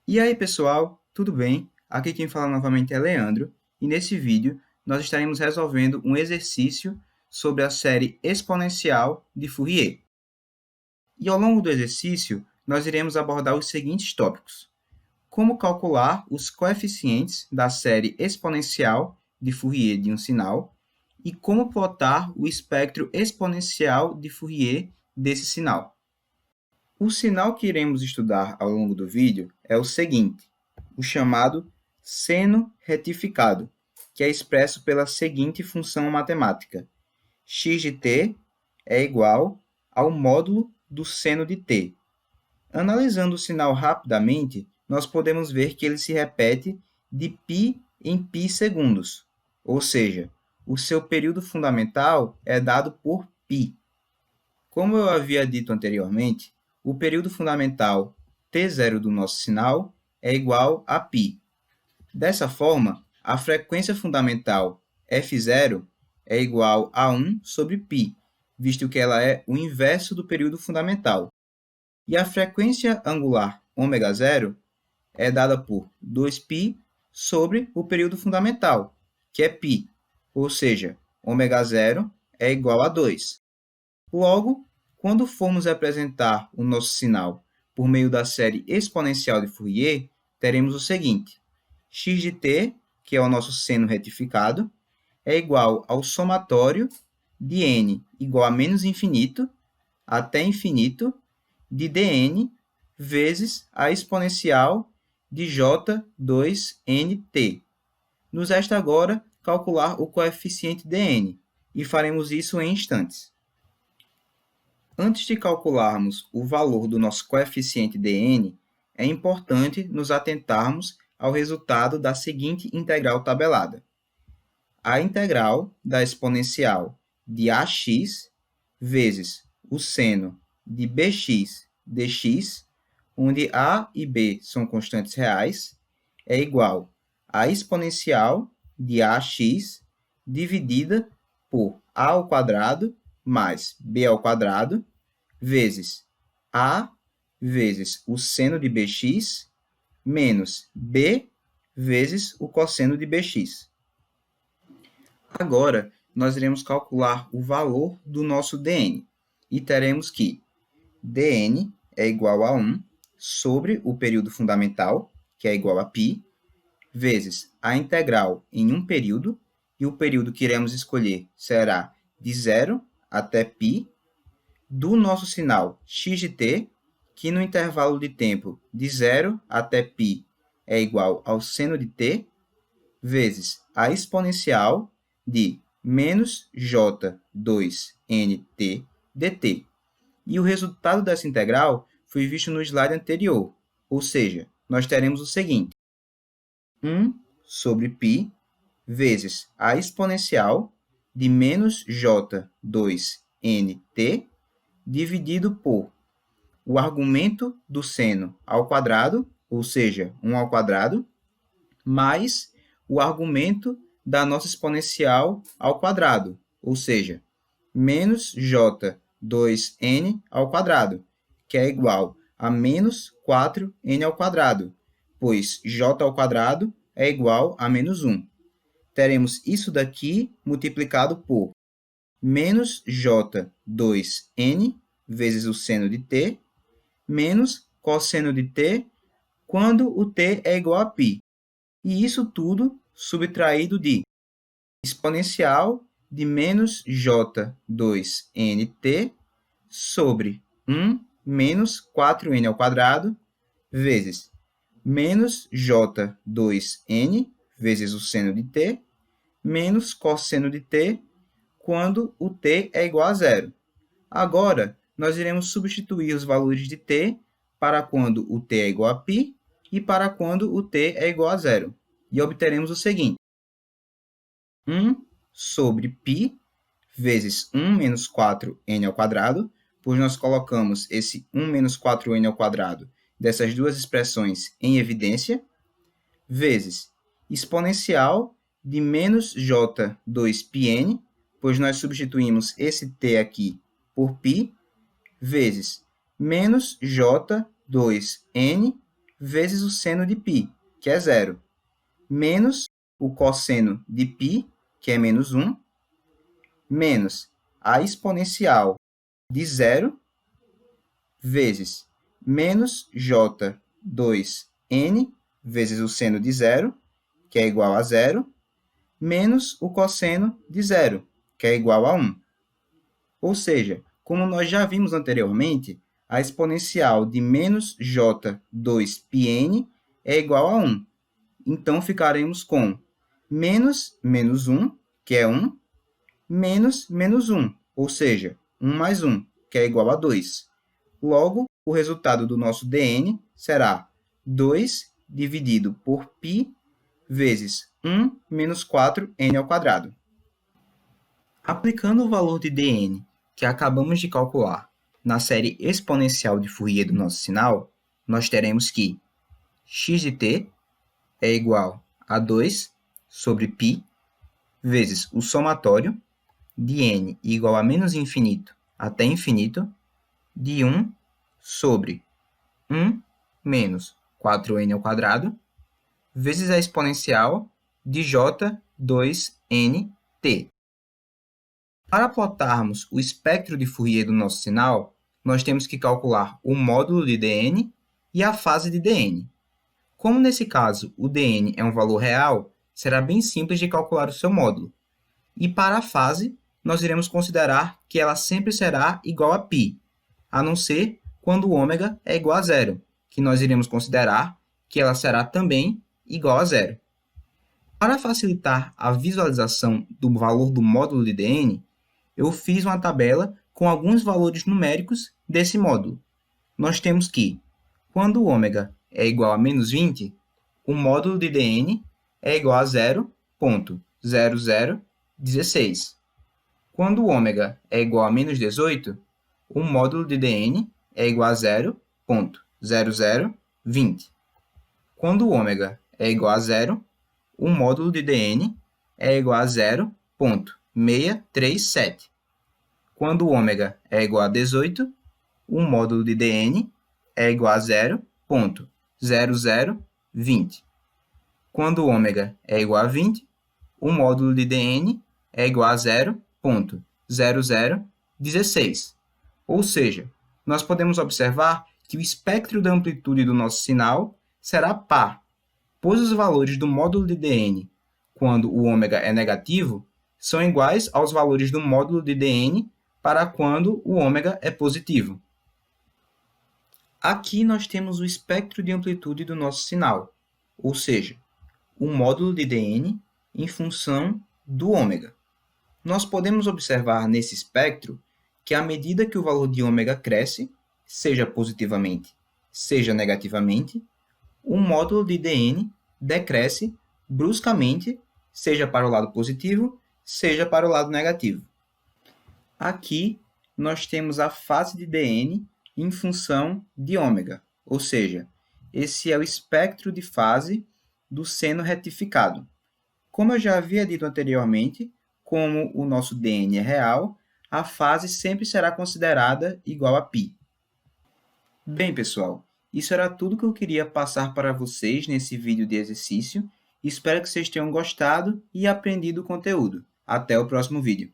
E aí, pessoal, tudo bem? Aqui quem fala novamente é Leandro, e nesse vídeo nós estaremos resolvendo um exercício sobre a série exponencial de Fourier. E ao longo do exercício, nós iremos abordar os seguintes tópicos: como calcular os coeficientes da série exponencial de Fourier de um sinal e como plotar o espectro exponencial de Fourier desse sinal. O sinal que iremos estudar ao longo do vídeo é o seguinte: o chamado seno retificado, que é expresso pela seguinte função matemática: x de t é igual ao módulo do seno de t. Analisando o sinal rapidamente, nós podemos ver que ele se repete de π em π segundos, ou seja, o seu período fundamental é dado por π. Como eu havia dito anteriormente, o período fundamental t0 do nosso sinal é igual a π. Dessa forma, a frequência fundamental f0 é igual a 1 sobre π, visto que ela é o inverso do período fundamental. E a frequência angular ω0 é dada por 2π sobre o período fundamental, que é π, ou seja, ω0 é igual a 2. Logo, quando formos representar o nosso sinal por meio da série exponencial de Fourier, teremos o seguinte: x de t, que é o nosso seno retificado, é igual ao somatório de n igual a menos infinito até infinito de dn vezes a exponencial de j2nt. Nos resta agora calcular o coeficiente dn, e faremos isso em instantes. Antes de calcularmos o valor do nosso coeficiente dn, é importante nos atentarmos ao resultado da seguinte integral tabelada: a integral da exponencial de ax vezes o seno de bx dx, onde a e b são constantes reais, é igual à exponencial de ax dividida por a ao quadrado mais b ao quadrado vezes a vezes o seno de bx menos b vezes o cosseno de bx. Agora, nós iremos calcular o valor do nosso dn e teremos que dn é igual a 1 sobre o período fundamental, que é igual a π, vezes a integral em um período, e o período que iremos escolher será de 0 até π, do nosso sinal x de t, que no intervalo de tempo de 0 até π é igual ao seno de t, vezes a exponencial de menos j2nt dt. E o resultado dessa integral foi visto no slide anterior, ou seja, nós teremos o seguinte: 1 sobre π vezes a exponencial de menos j2nt dividido por o argumento do seno ao quadrado, ou seja, 1 ao quadrado, mais o argumento da nossa exponencial ao quadrado, ou seja, menos j2n ao quadrado, que é igual a menos 4n ao quadrado, pois j ao quadrado é igual a menos 1. Teremos isso daqui multiplicado por menos j2n vezes o seno de t, menos cosseno de t, quando o t é igual a π. E isso tudo subtraído de exponencial de menos j2nt sobre 1 menos 4n ao quadrado vezes menos j2n vezes o seno de t menos cosseno de t quando o t é igual a zero. Agora, nós iremos substituir os valores de t para quando o t é igual a π e para quando o t é igual a zero. E obteremos o seguinte: 1 sobre π vezes 1 menos 4n ao quadrado, pois nós colocamos esse 1 menos 4n ao quadrado dessas duas expressões em evidência, vezes exponencial de menos j2πn, pois nós substituímos esse t aqui por π, vezes menos j2n vezes o seno de π, que é 0, menos o cosseno de π, que é menos 1, menos a exponencial de 0, vezes menos j2n, vezes o seno de 0, que é igual a 0, menos o cosseno de 0, que é igual a 1. Ou seja, como nós já vimos anteriormente, a exponencial de menos j2πn é igual a 1. Então, ficaremos com menos menos 1, que é 1, menos menos 1, ou seja, 1 mais 1, que é igual a 2. Logo, o resultado do nosso dn será 2 dividido por π vezes 1 menos 4n ao quadrado. Aplicando o valor de dn que acabamos de calcular na série exponencial de Fourier do nosso sinal, nós teremos que x de t é igual a 2 sobre π vezes o somatório de n igual a menos infinito até infinito de 1 sobre 1 menos 4n ao quadrado vezes a exponencial de j2nt. Para plotarmos o espectro de Fourier do nosso sinal, nós temos que calcular o módulo de dn e a fase de dn. Como nesse caso o dn é um valor real, será bem simples de calcular o seu módulo. E para a fase, nós iremos considerar que ela sempre será igual a π, a não ser quando o ômega é igual a zero, que nós iremos considerar que ela será também igual a zero. Para facilitar a visualização do valor do módulo de dn, eu fiz uma tabela com alguns valores numéricos desse módulo. Nós temos que, quando o ômega é igual a menos 20, o módulo de dn é igual a 0,0016. Quando o ômega é igual a menos 18, o módulo de dn é igual a 0,0020. Quando o ômega é igual a 0, o módulo de dn é igual a 0,637. Quando o ômega é igual a 18, o módulo de dn é igual a 0,0020. Quando o ômega é igual a 20, o módulo de dn é igual a 0,0016. Ou seja, nós podemos observar que o espectro da amplitude do nosso sinal será par, pois os valores do módulo de dn, quando o ômega é negativo, são iguais aos valores do módulo de dn para quando o ômega é positivo. Aqui nós temos o espectro de amplitude do nosso sinal, ou seja, o módulo de dn em função do ômega. Nós podemos observar nesse espectro que à medida que o valor de ômega cresce, seja positivamente, seja negativamente, o módulo de dn decresce bruscamente, seja para o lado positivo, seja para o lado negativo. Aqui nós temos a fase de dn em função de ômega, ou seja, esse é o espectro de fase do seno retificado. Como eu já havia dito anteriormente, como o nosso dn é real, a fase sempre será considerada igual a π. Bem, pessoal, isso era tudo que eu queria passar para vocês nesse vídeo de exercício. Espero que vocês tenham gostado e aprendido o conteúdo. Até o próximo vídeo.